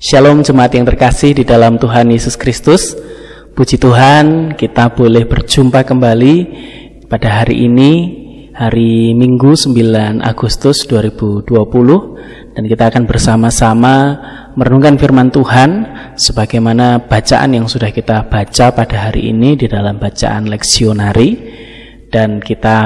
Shalom jemaat yang terkasih di dalam Tuhan Yesus Kristus. Puji Tuhan, kita boleh berjumpa kembali pada hari ini, hari Minggu 9 Agustus 2020, dan kita akan bersama-sama merenungkan firman Tuhan sebagaimana bacaan yang sudah kita baca pada hari ini di dalam bacaan leksionari, dan kita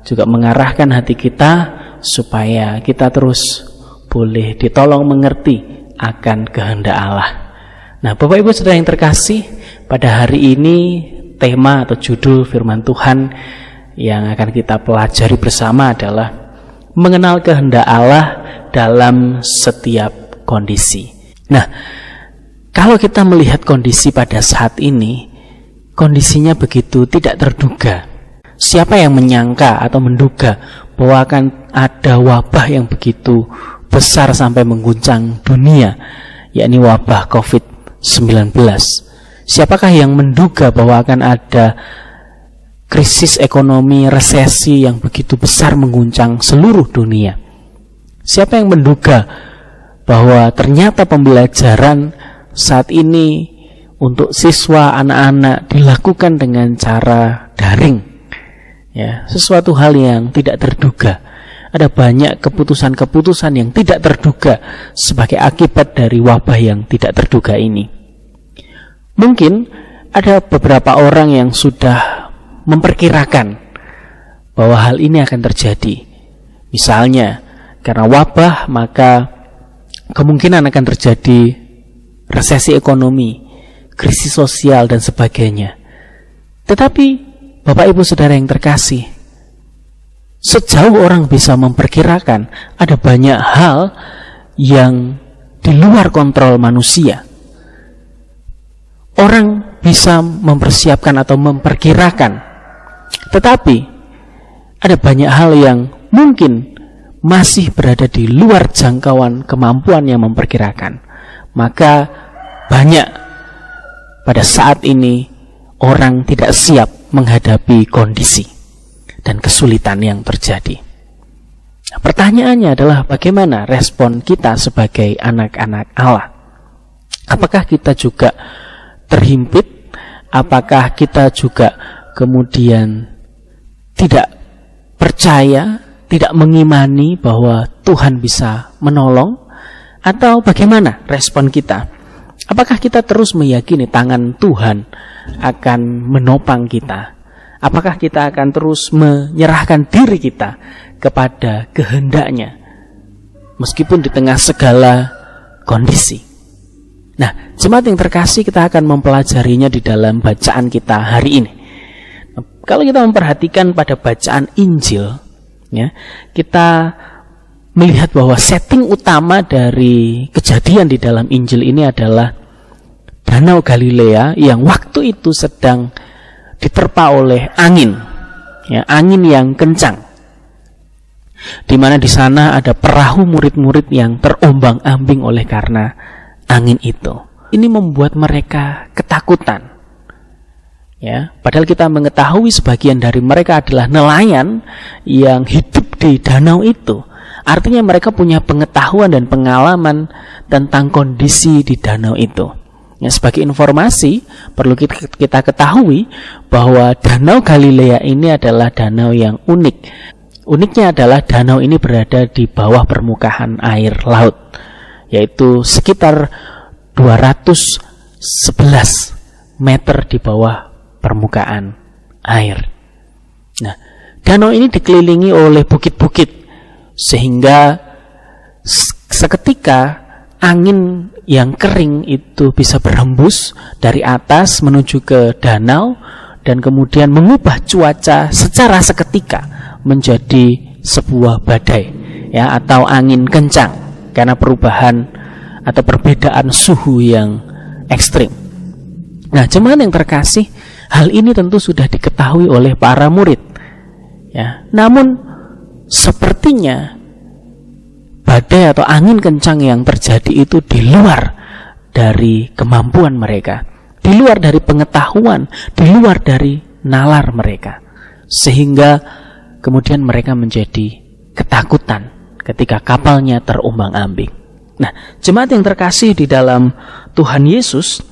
juga mengarahkan hati kita supaya kita terus boleh ditolong mengerti akan kehendak Allah. Nah, Bapak Ibu Saudara yang terkasih, pada hari ini tema atau judul firman Tuhan yang akan kita pelajari bersama adalah mengenal kehendak Allah dalam setiap kondisi. Nah, kalau kita melihat kondisi pada saat ini, kondisinya begitu tidak terduga. Siapa yang menyangka atau menduga bahwa akan ada wabah yang begitu besar sampai mengguncang dunia, yakni wabah COVID-19. Siapakah yang menduga bahwa akan ada krisis ekonomi, resesi yang begitu besar mengguncang seluruh dunia? Siapa yang menduga bahwa ternyata pembelajaran saat ini untuk siswa anak-anak dilakukan dengan cara daring? Ya, sesuatu hal yang tidak terduga. Ada banyak keputusan-keputusan yang tidak terduga sebagai akibat dari wabah yang tidak terduga ini. Mungkin ada beberapa orang yang sudah memperkirakan bahwa hal ini akan terjadi. Misalnya, karena wabah maka kemungkinan akan terjadi resesi ekonomi, krisis sosial, dan sebagainya. Tetapi, Bapak Ibu Saudara yang terkasih, sejauh orang bisa memperkirakan, ada banyak hal yang di luar kontrol manusia. Orang bisa mempersiapkan atau memperkirakan, tetapi ada banyak hal yang mungkin masih berada di luar jangkauan kemampuan yang memperkirakan. Maka banyak pada saat ini orang tidak siap menghadapi kondisi dan kesulitan yang terjadi. Nah, pertanyaannya adalah bagaimana respon kita sebagai anak-anak Allah? Apakah kita juga terhimpit? Apakah kita juga kemudian tidak percaya, tidak mengimani bahwa Tuhan bisa menolong? Atau bagaimana respon kita? Apakah kita terus meyakini tangan Tuhan akan menopang kita? Apakah kita akan terus menyerahkan diri kita kepada kehendaknya meskipun di tengah segala kondisi? Nah, jemaat yang terkasih, kita akan mempelajarinya di dalam bacaan kita hari ini. Kalau kita memperhatikan pada bacaan Injil, ya, kita melihat bahwa setting utama dari kejadian di dalam Injil ini adalah Danau Galilea yang waktu itu sedang diterpa oleh angin, ya, angin yang kencang, di mana di sana ada perahu murid-murid yang terombang-ambing oleh karena angin itu. Ini membuat mereka ketakutan, ya. Padahal kita mengetahui sebagian dari mereka adalah nelayan yang hidup di danau itu. Artinya mereka punya pengetahuan dan pengalaman tentang kondisi di danau itu. Ya, sebagai informasi, perlu kita ketahui bahwa Danau Galilea ini adalah danau yang unik. Uniknya adalah danau ini berada di bawah permukaan air laut, yaitu sekitar 211 meter di bawah permukaan air. Nah, danau ini dikelilingi oleh bukit-bukit, sehingga seketika angin yang kering itu bisa berhembus dari atas menuju ke danau dan kemudian mengubah cuaca secara seketika menjadi sebuah badai, ya, atau angin kencang karena perubahan atau perbedaan suhu yang ekstrim. Nah, jemaat yang terkasih, hal ini tentu sudah diketahui oleh para murid, ya. Namun sepertinya badai atau angin kencang yang terjadi itu di luar dari kemampuan mereka, di luar dari pengetahuan, di luar dari nalar mereka, sehingga kemudian mereka menjadi ketakutan ketika kapalnya terombang-ambing. Nah, jemaat yang terkasih di dalam Tuhan Yesus,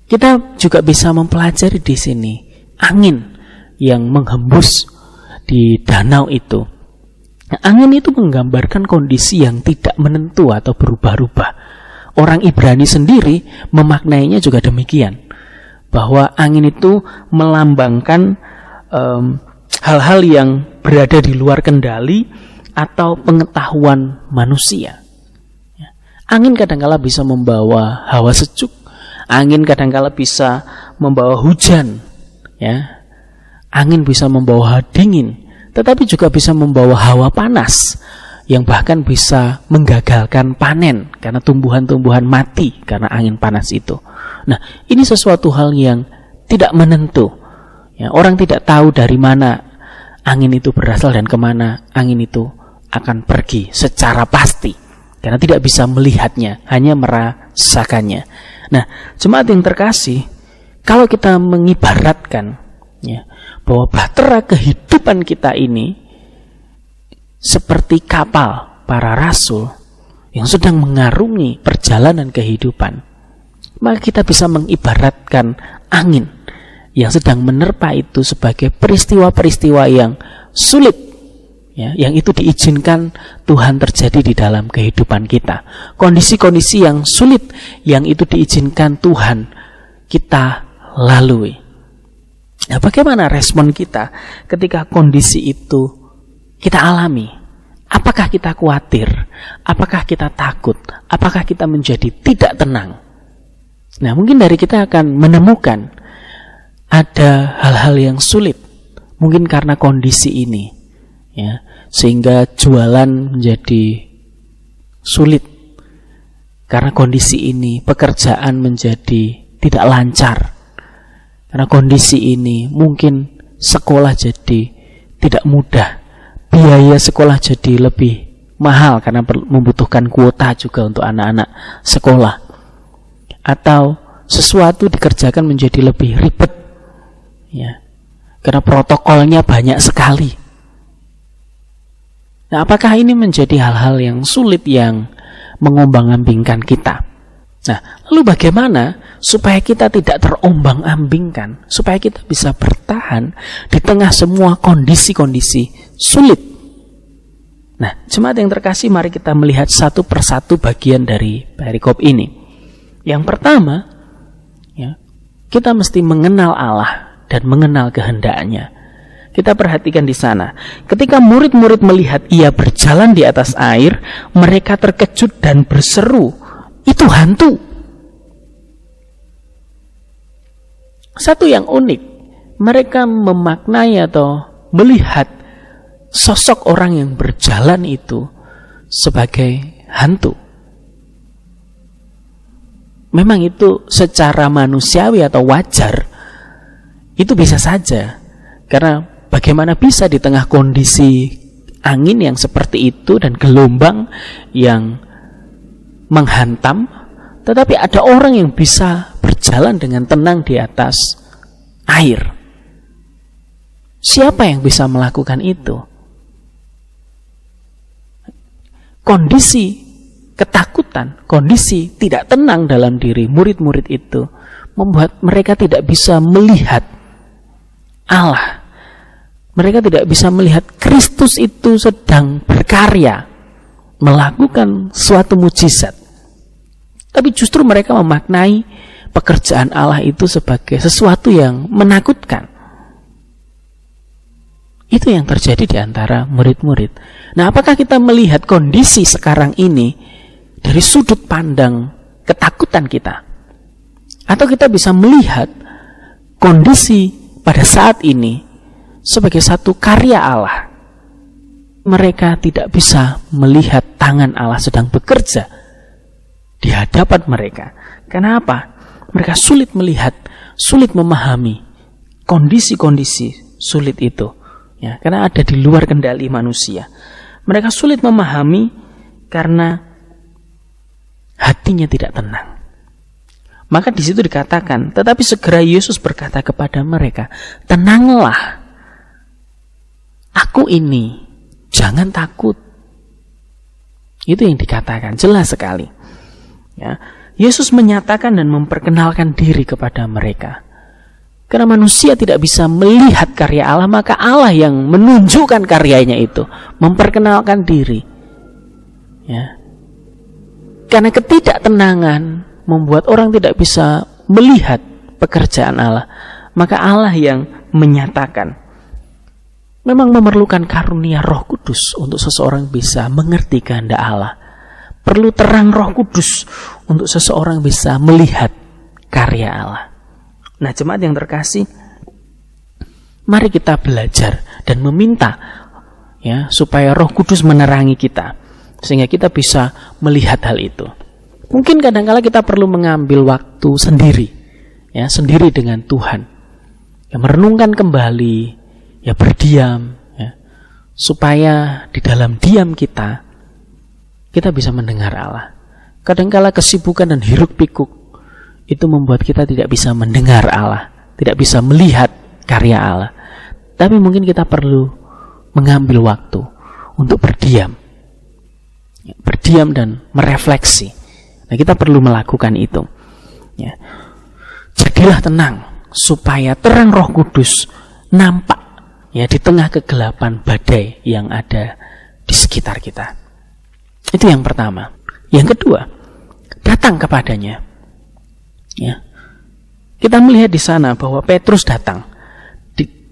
kita juga bisa mempelajari di sini angin yang menghembus di danau itu. Nah, angin itu menggambarkan kondisi yang tidak menentu atau berubah-ubah. Orang Ibrani sendiri memaknainya juga demikian, bahwa angin itu melambangkan hal-hal yang berada di luar kendali atau pengetahuan manusia. Angin kadangkala bisa membawa hawa sejuk, angin kadangkala bisa membawa hujan, ya. Angin bisa membawa hawa dingin, tetapi juga bisa membawa hawa panas yang bahkan bisa menggagalkan panen karena tumbuhan-tumbuhan mati karena angin panas itu. Nah, ini sesuatu hal yang tidak menentu. Ya, orang tidak tahu dari mana angin itu berasal dan kemana angin itu akan pergi secara pasti, karena tidak bisa melihatnya, hanya merasakannya. Nah, jemaat yang terkasih, kalau kita mengibaratkan ya, bahwa bahtera kehidupan kita ini seperti kapal para rasul yang sedang mengarungi perjalanan kehidupan, maka kita bisa mengibaratkan angin yang sedang menerpa itu sebagai peristiwa-peristiwa yang sulit, ya, yang itu diizinkan Tuhan terjadi di dalam kehidupan kita. Kondisi-kondisi yang sulit yang itu diizinkan Tuhan kita lalui. Nah, bagaimana respon kita ketika kondisi itu kita alami? Apakah kita khawatir? Apakah kita takut? Apakah kita menjadi tidak tenang? Nah, mungkin dari kita akan menemukan ada hal-hal yang sulit, mungkin karena kondisi ini, ya, sehingga jualan menjadi sulit. Karena kondisi ini, pekerjaan menjadi tidak lancar. Karena kondisi ini, mungkin sekolah jadi tidak mudah. Biaya sekolah jadi lebih mahal karena membutuhkan kuota juga untuk anak-anak sekolah. Atau sesuatu dikerjakan menjadi lebih ribet, ya, karena protokolnya banyak sekali. Nah, apakah ini menjadi hal-hal yang sulit yang mengombang-ambingkan kita? Nah, lalu bagaimana supaya kita tidak terombang-ambingkan, supaya kita bisa bertahan di tengah semua kondisi-kondisi sulit? Nah, jemaat yang terkasih, mari kita melihat satu persatu bagian dari perikop ini. Yang pertama, ya, kita mesti mengenal Allah dan mengenal kehendaknya. Kita perhatikan di sana. Ketika murid-murid melihat ia berjalan di atas air, mereka terkejut dan berseru, "Itu hantu." Satu yang unik, mereka memaknai atau melihat sosok orang yang berjalan itu sebagai hantu. Memang itu secara manusiawi atau wajar, itu bisa saja. Karena bagaimana bisa di tengah kondisi angin yang seperti itu dan gelombang yang menghantam, tetapi ada orang yang bisa berjalan dengan tenang di atas air. Siapa yang bisa melakukan itu? Kondisi ketakutan, kondisi tidak tenang dalam diri murid-murid itu membuat mereka tidak bisa melihat Allah. Mereka tidak bisa melihat Kristus itu sedang berkarya, melakukan suatu mujizat. Tapi justru mereka memaknai pekerjaan Allah itu sebagai sesuatu yang menakutkan. Itu yang terjadi di antara murid-murid. Nah, apakah kita melihat kondisi sekarang ini dari sudut pandang ketakutan kita? Atau kita bisa melihat kondisi pada saat ini sebagai satu karya Allah? Mereka tidak bisa melihat tangan Allah sedang bekerja di hadapan mereka. Kenapa? Mereka sulit melihat, sulit memahami kondisi-kondisi sulit itu, ya, karena ada di luar kendali manusia. Mereka sulit memahami karena hatinya tidak tenang. Maka di situ dikatakan, tetapi segera Yesus berkata kepada mereka, "Tenanglah, aku ini, jangan takut." Itu yang dikatakan jelas sekali. Ya, Yesus menyatakan dan memperkenalkan diri kepada mereka. Karena manusia tidak bisa melihat karya Allah, maka Allah yang menunjukkan karyanya itu, memperkenalkan diri. Ya. Karena ketidaktenangan membuat orang tidak bisa melihat pekerjaan Allah, maka Allah yang menyatakan. Memang memerlukan karunia Roh Kudus untuk seseorang bisa mengerti kehendak Allah. Perlu terang Roh Kudus untuk seseorang bisa melihat karya Allah. Nah, jemaat yang terkasih, mari kita belajar dan meminta ya supaya Roh Kudus menerangi kita sehingga kita bisa melihat hal itu. Mungkin kadang-kala kita perlu mengambil waktu sendiri, ya, sendiri dengan Tuhan, ya, merenungkan kembali, ya, berdiam, ya, supaya di dalam diam kita bisa mendengar Allah. Kadang-kala kesibukan dan hiruk-pikuk itu membuat kita tidak bisa mendengar Allah, tidak bisa melihat karya Allah. Tapi mungkin kita perlu mengambil waktu untuk berdiam dan merefleksi. Nah, kita perlu melakukan itu. Ya. Jadilah tenang supaya terang Roh Kudus nampak ya di tengah kegelapan badai yang ada di sekitar kita. Itu yang pertama. Yang kedua, datang kepadanya. Ya. Kita melihat di sana bahwa Petrus datang.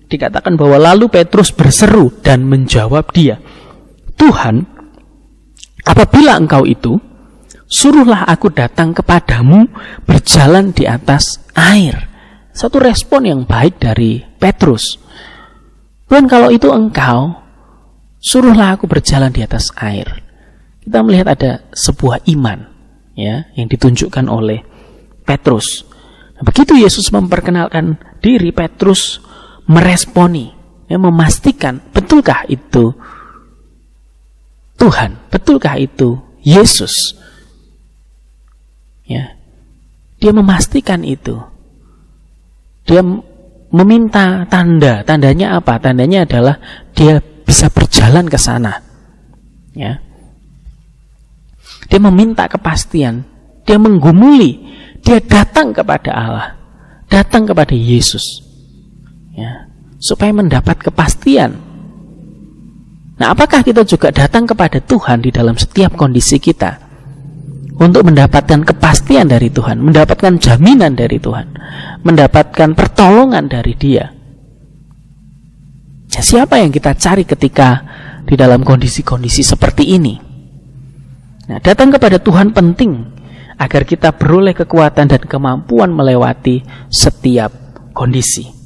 Dikatakan bahwa lalu Petrus berseru dan menjawab dia, "Tuhan, apabila Engkau itu, suruhlah aku datang kepadamu berjalan di atas air." Satu respon yang baik dari Petrus. "Tuhan, kalau itu Engkau, suruhlah aku berjalan di atas air." Kita melihat ada sebuah iman ya yang ditunjukkan oleh Petrus. Nah, begitu Yesus memperkenalkan diri, Petrus meresponi, ya, memastikan betulkah itu Tuhan, betulkah itu Yesus. Ya, dia memastikan itu. Dia meminta tanda. Tandanya apa? Tandanya adalah dia bisa berjalan ke sana. Ya. Dia meminta kepastian. Dia menggumuli. Dia datang kepada Allah. Datang kepada Yesus. Ya, supaya mendapat kepastian. Nah, apakah kita juga datang kepada Tuhan di dalam setiap kondisi kita untuk mendapatkan kepastian dari Tuhan, mendapatkan jaminan dari Tuhan, mendapatkan pertolongan dari Dia? Ya, siapa yang kita cari ketika di dalam kondisi-kondisi seperti ini? Nah, datang kepada Tuhan penting agar kita beroleh kekuatan dan kemampuan melewati setiap kondisi.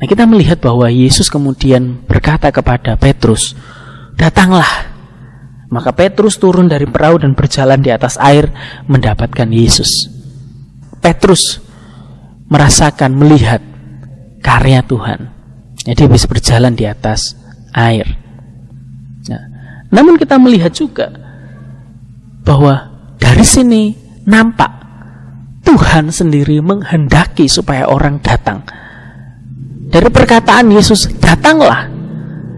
Nah, kita melihat bahwa Yesus kemudian berkata kepada Petrus, "Datanglah." Maka Petrus turun dari perahu dan berjalan di atas air mendapatkan Yesus. Petrus merasakan, melihat karya Tuhan. Jadi dia bisa berjalan di atas air. Nah, namun kita melihat juga bahwa dari sini nampak Tuhan sendiri menghendaki supaya orang datang. Dari perkataan Yesus, "Datanglah,"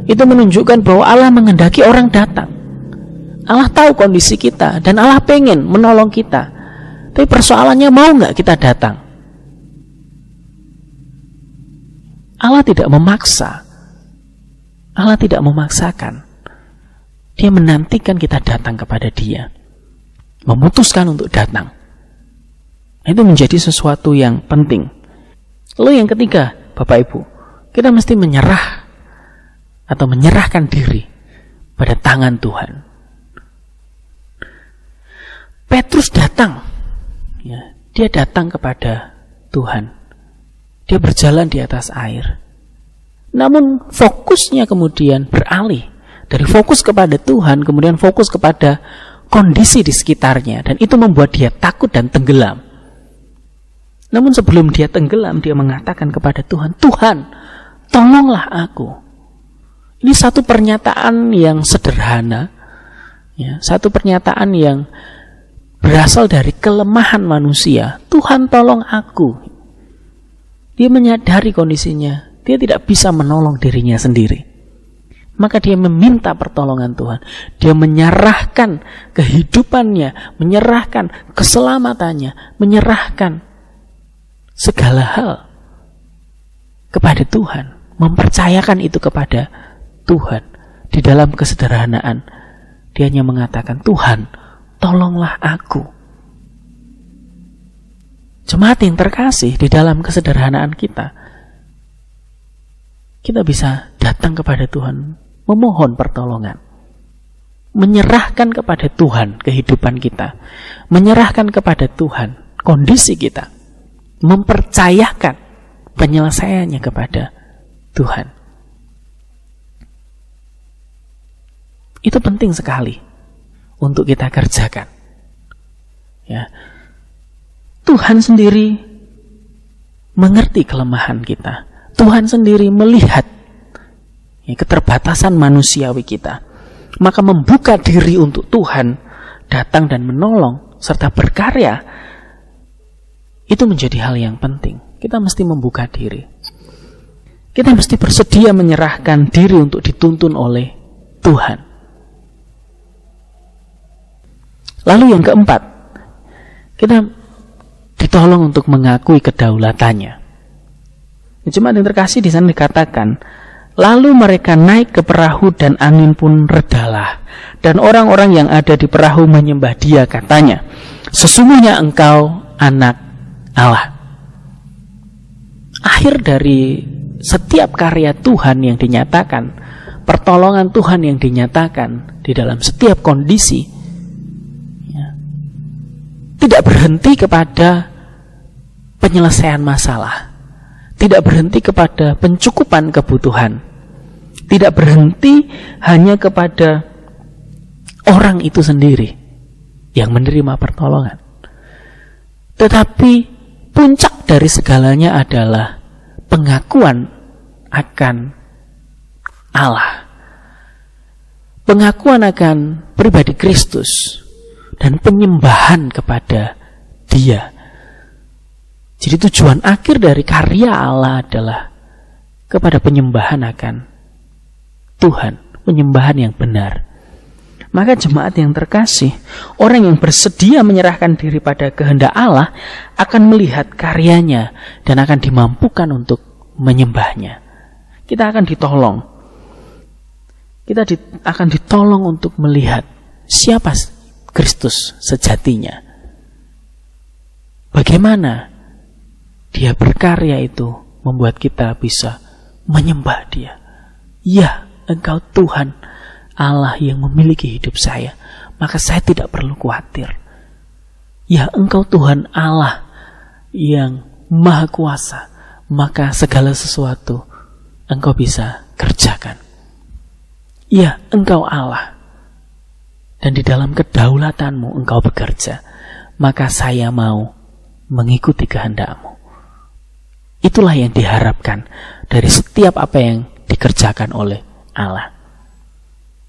itu menunjukkan bahwa Allah menghendaki orang datang. Allah tahu kondisi kita dan Allah pengen menolong kita. Tapi persoalannya, mau nggak kita datang? Allah tidak memaksa. Allah tidak memaksakan. Dia menantikan kita datang kepada Dia, memutuskan untuk datang. Itu menjadi sesuatu yang penting. Lalu yang ketiga, Bapak Ibu, kita mesti menyerah atau menyerahkan diri pada tangan Tuhan. Petrus datang, ya, dia datang kepada Tuhan. Dia berjalan di atas air. Namun fokusnya kemudian beralih dari fokus kepada Tuhan, kemudian fokus kepada kondisi di sekitarnya, dan itu membuat dia takut dan tenggelam. Namun sebelum dia tenggelam, dia mengatakan kepada Tuhan, "Tuhan, tolonglah aku." Ini satu pernyataan yang sederhana, ya, satu pernyataan yang berasal dari kelemahan manusia. "Tuhan, tolong aku." Dia menyadari kondisinya, dia tidak bisa menolong dirinya sendiri. maka dia meminta pertolongan Tuhan. Dia menyerahkan kehidupannya, menyerahkan keselamatannya, menyerahkan segala hal kepada Tuhan, mempercayakan itu kepada Tuhan. Di dalam kesederhanaan, dia hanya mengatakan, Tuhan, tolonglah aku. Jemaat yang terkasih, di dalam kesederhanaan kita bisa datang kepada Tuhan, memohon pertolongan, menyerahkan kepada Tuhan kehidupan kita, menyerahkan kepada Tuhan kondisi kita, mempercayakan penyelesaiannya kepada Tuhan. Itu penting sekali untuk kita kerjakan. Ya. Tuhan sendiri mengerti kelemahan kita. Tuhan sendiri melihat keterbatasan manusiawi kita. Maka membuka diri untuk Tuhan datang dan menolong serta berkarya, itu menjadi hal yang penting. Kita mesti membuka diri. Kita mesti bersedia menyerahkan diri untuk dituntun oleh Tuhan. Lalu yang keempat, kita ditolong untuk mengakui kedaulatannya. Jemaat yang terkasih, di sana dikatakan, lalu mereka naik ke perahu dan angin pun redalah. Dan orang-orang yang ada di perahu menyembah dia, katanya, sesungguhnya engkau anak Allah. Akhir dari setiap karya Tuhan yang dinyatakan, pertolongan Tuhan yang dinyatakan di dalam setiap kondisi, tidak berhenti kepada penyelesaian masalah, tidak berhenti kepada pencukupan kebutuhan, tidak berhenti hanya kepada orang itu sendiri yang menerima pertolongan. Tetapi puncak dari segalanya adalah pengakuan akan Allah, pengakuan akan pribadi Kristus, dan penyembahan kepada Dia. Jadi tujuan akhir dari karya Allah adalah kepada penyembahan akan Tuhan, penyembahan yang benar. Maka jemaat yang terkasih, orang yang bersedia menyerahkan diri pada kehendak Allah akan melihat karyanya dan akan dimampukan untuk menyembahnya. Kita akan ditolong. Kita akan ditolong untuk melihat siapa Kristus sejatinya. Bagaimana Dia berkarya itu membuat kita bisa menyembah Dia. Ya, Engkau Tuhan Allah yang memiliki hidup saya, maka saya tidak perlu khawatir. Ya, Engkau Tuhan Allah yang Maha Kuasa, maka segala sesuatu Engkau bisa kerjakan. Ya, Engkau Allah, dan di dalam kedaulatanmu Engkau bekerja, maka saya mau mengikuti kehendak-Mu. Itulah yang diharapkan dari setiap apa yang dikerjakan oleh Allah.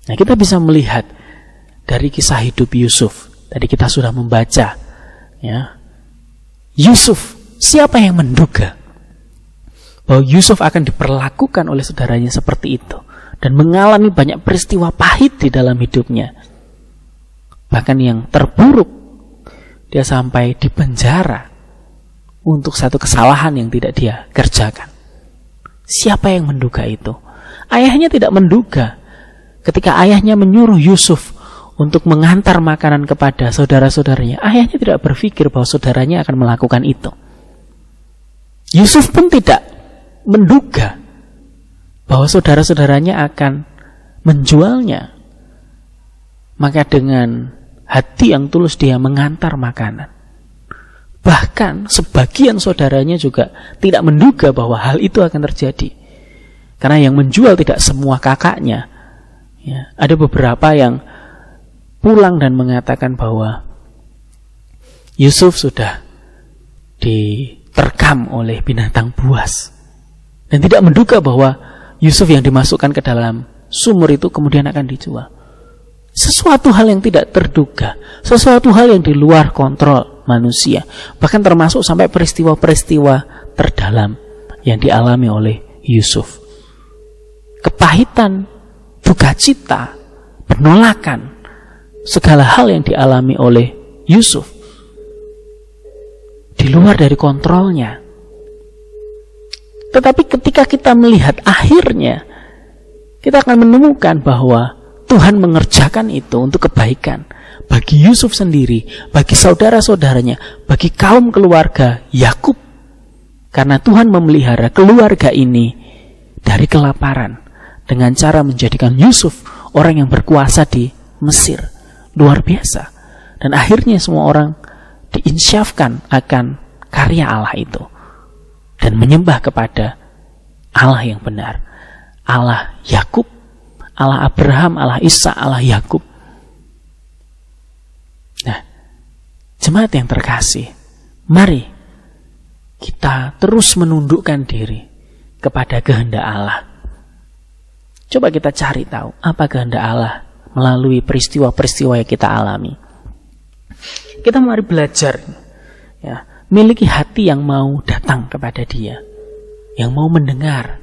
Nah, kita bisa melihat dari kisah hidup Yusuf. Tadi kita sudah membaca, ya. Yusuf, siapa yang menduga bahwa Yusuf akan diperlakukan oleh saudaranya seperti itu dan mengalami banyak peristiwa pahit di dalam hidupnya. Bahkan yang terburuk, dia sampai di penjara untuk satu kesalahan yang tidak dia kerjakan. Siapa yang menduga itu? Ayahnya tidak menduga. Ketika ayahnya menyuruh Yusuf untuk mengantar makanan kepada saudara-saudaranya, ayahnya tidak berpikir bahwa saudaranya akan melakukan itu. Yusuf pun tidak menduga bahwa saudara-saudaranya akan menjualnya. Maka dengan hati yang tulus dia mengantar makanan. Bahkan sebagian saudaranya juga tidak menduga bahwa hal itu akan terjadi. Karena yang menjual tidak semua kakaknya. Ya, ada beberapa yang pulang dan mengatakan bahwa Yusuf sudah diterkam oleh binatang buas. Dan tidak menduga bahwa Yusuf yang dimasukkan ke dalam sumur itu kemudian akan dijual. Sesuatu hal yang tidak terduga, sesuatu hal yang di luar kontrol manusia, bahkan termasuk sampai peristiwa-peristiwa terdalam yang dialami oleh Yusuf. Kepahitan duka cita, penolakan, segala hal yang dialami oleh Yusuf di luar dari kontrolnya. Tetapi ketika kita melihat akhirnya, kita akan menemukan bahwa Tuhan mengerjakan itu untuk kebaikan bagi Yusuf sendiri, bagi saudara-saudaranya, bagi kaum keluarga Yakub. Karena Tuhan memelihara keluarga ini dari kelaparan dengan cara menjadikan Yusuf orang yang berkuasa di Mesir. Luar biasa. Dan akhirnya semua orang diinsyafkan akan karya Allah itu dan menyembah kepada Allah yang benar, Allah Yakub, Allah Abraham, Allah Ishak, Allah Yakub. Nah, jemaat yang terkasih, mari kita terus menundukkan diri kepada kehendak Allah. Coba kita cari tahu apa kehendak Allah melalui peristiwa-peristiwa yang kita alami. Kita mari belajar, ya, miliki hati yang mau datang kepada Dia, yang mau mendengar,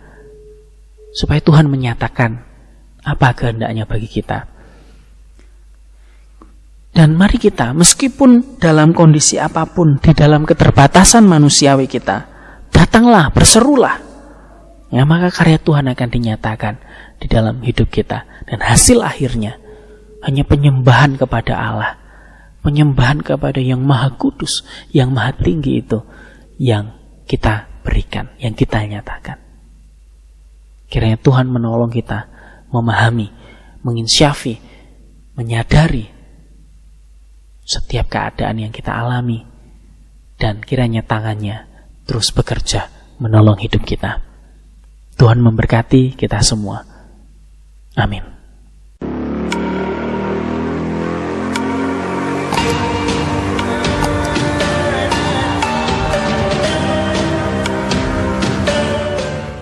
supaya Tuhan menyatakan apa kehendaknya bagi kita. Dan mari kita, meskipun dalam kondisi apapun, di dalam keterbatasan manusiawi kita, datanglah, berserulah, ya, maka karya Tuhan akan dinyatakan di dalam hidup kita. Dan hasil akhirnya hanya penyembahan kepada Allah, penyembahan kepada yang maha kudus, yang maha tinggi itu, yang kita berikan, yang kita nyatakan. Kiranya Tuhan menolong kita memahami, menginsyafi, menyadari setiap keadaan yang kita alami, dan kiranya tangannya terus bekerja menolong hidup kita. Tuhan memberkati kita semua. Amin.